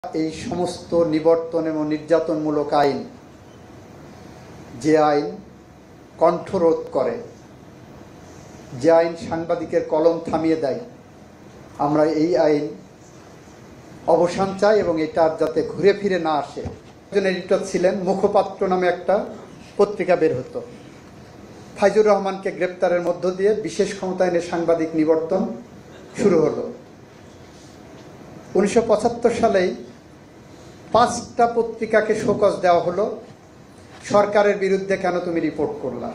এই সমস্ত নিবর্তন এবং নির্যাতনমূলক আইন, যে আইন কণ্ঠরোধ করে, যে আইন সাংবাদিকের কলম থামিয়ে দেয়, আমরা এই আইন অবসান চাই এবং এটা যাতে ঘুরে ফিরে না আসে। একজন এডিটর ছিলেন, মুখপাত্র নামে একটা পত্রিকা বের হতো। ফাইজুর রহমানকে গ্রেপ্তারের মধ্য দিয়ে বিশেষ ক্ষমতা আইনে সাংবাদিক নিবর্তন শুরু হলো। 1975 সালেই 5টা পত্রিকাকে শোকজ দেওয়া হলো, সরকারের বিরুদ্ধে কেন তুমি রিপোর্ট করলা।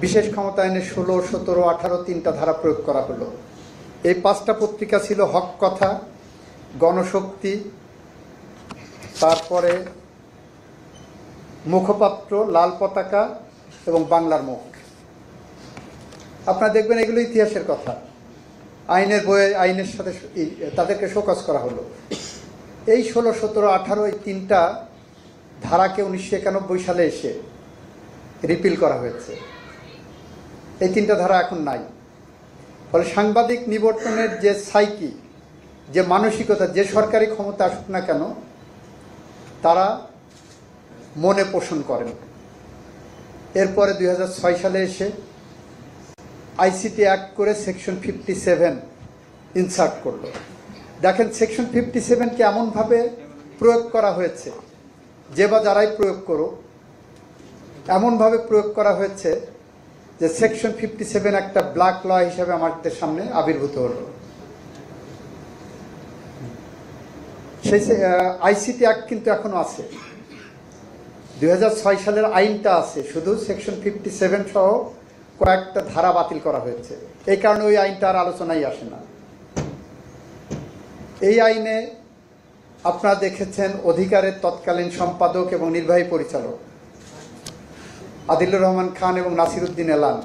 বিশেষ ক্ষমতা আইনে 16, 17, 18 3টা ধারা প্রয়োগ করা হলো। এই 5টা পত্রিকা ছিল হক কথা, গণশক্তি, তারপরে মুখপাত্র, লাল পতাকা এবং বাংলার মুখ। আপনারা দেখবেন এগুলো ইতিহাসের কথা। আইনের বইয়ে আইনের সাথে তাদেরকে শোকজ করা হলো। এই 16, 17, 18 এই 3টা ধারাকে 1991 সালে এসে রিপিল করা হয়েছে। এই 3টা ধারা এখন নাই। ফলে সাংবাদিক নিবর্তনের যে সাইকি, যে মানসিকতা, যে সরকারি ক্ষমতা আসুক না কেন, তারা মনে পোষণ করেন। এরপরে 2006 সালে এসে আইসিটি অ্যাক্ট করে সেকশন 57 ইনসার্ট করলো। দেখেন, সেকশন 57কে এমনভাবে প্রয়োগ করা হয়েছে, যে বা যারাই প্রয়োগ করুক, এমনভাবে প্রয়োগ করা হয়েছে যে সেকশন 57 একটা ব্ল্যাক ল হিসেবে আমাদের সামনে আবির্ভূত হলো। সেই আইসিটি অ্যাক্ট কিন্তু এখনো আছে, 2006 সালের আইনটা আছে, শুধু সেকশন 57 সহ কয়েকটা ধারা বাতিল করা হয়েছে। এই কারণে ওই আইনটা আর আলোচনায় আসে না। এই আইনে আপনারা দেখেছেন অধিকারের তৎকালীন সম্পাদক এবং নির্বাহী পরিচালক আদিলুর রহমান খান এবং নাসিরউদ্দিন এলান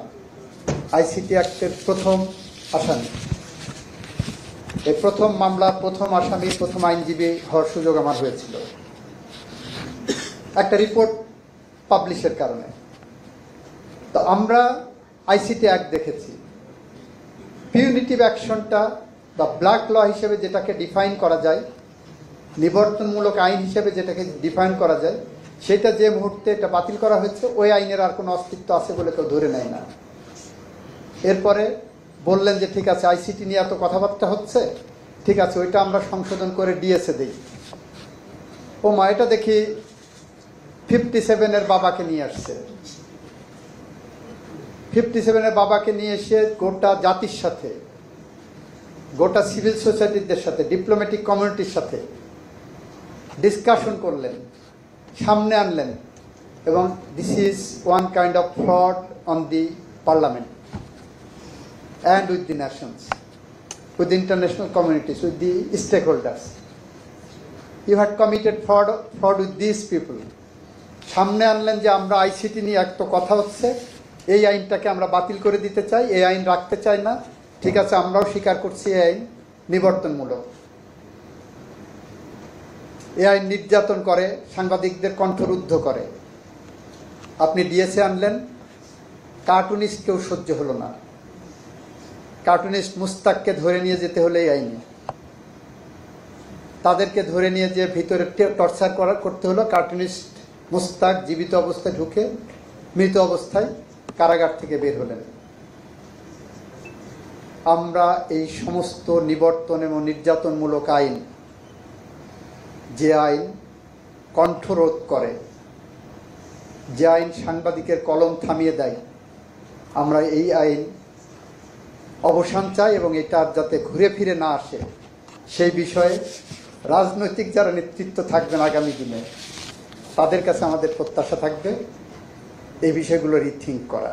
আইসিটি অ্যাক্টের প্রথম আসামি। এই প্রথম মামলা, প্রথম আসামি, প্রথম আইনজীবী হওয়ার সুযোগ আমার হয়েছিল একটা রিপোর্ট পাবলিশের কারণে। তো আমরা আইসিটি অ্যাক্ট দেখেছি, পিউনিটিভ অ্যাকশনটা বা ব্ল্যাক ল হিসেবে যেটাকে ডিফাইন করা যায়, নিবর্তনমূলক আইন হিসেবে যেটাকে ডিফাইন করা যায়, সেটা যে মুহূর্তে এটা বাতিল করা হয়েছে, ওই আইনের আর কোনো অস্তিত্ব আছে বলে কেউ ধরে নেয় না। এরপরে বললেন যে ঠিক আছে, আইসিটি নিয়ে এত কথাবার্তা হচ্ছে, ঠিক আছে, ওইটা আমরা সংশোধন করে ডিএসএ দিই। ও মা, এটা দেখি 57-এর বাবাকে নিয়ে আসছে। 57-এর বাবাকে নিয়ে এসে গোটা জাতির সাথে, গোটা সিভিল সোসাইটিদের সাথে, ডিপ্লোম্যাটিক কমিউনিটির সাথে ডিসকাশন করলেন, সামনে আনলেন, এবং this is one kind of fraud on the parliament and with the nations, with the international communities, with the stakeholders. You had committed fraud with these people. সামনে আনলেন যে আমরা আইসিটি নিয়ে এত কথা হচ্ছে, এই আইনটাকে আমরা বাতিল করে দিতে চাই, এই আইন রাখতে চাই না। ঠিক আছে, আমরাও স্বীকার করছি এই আইন নিবর্তনমূলক। এই আইন নির্যাতন করে, সাংবাদিকদের কণ্ঠরুদ্ধ করে। আপনি ডিএসএ আনলেন, কার্টুনিস্ট কেউ সহ্য হলো না। কার্টুনিস্ট মুস্তাককে ধরে নিয়ে যেতে হলে এই আইনে, তাদেরকে ধরে নিয়ে যে ভিতরে টর্চার করতে হলো। কার্টুনিস্ট মুস্তাক জীবিত অবস্থায় ঢুকে মৃত অবস্থায় কারাগার থেকে বের হলেন। আমরা এই সমস্ত নিবর্তন এবং নির্যাতনমূলক আইন, যে আইন কণ্ঠরোধ করে, যে আইন সাংবাদিকের কলম থামিয়ে দেয়, আমরা এই আইন অবসান চাই এবং এটা যাতে ঘুরে ফিরে না আসে, সেই বিষয়ে রাজনৈতিক যারা নেতৃত্ব থাকবেন আগামী দিনে, তাদের কাছে আমাদের প্রত্যাশা থাকবে এই বিষয়গুলো রিথিঙ্ক করা।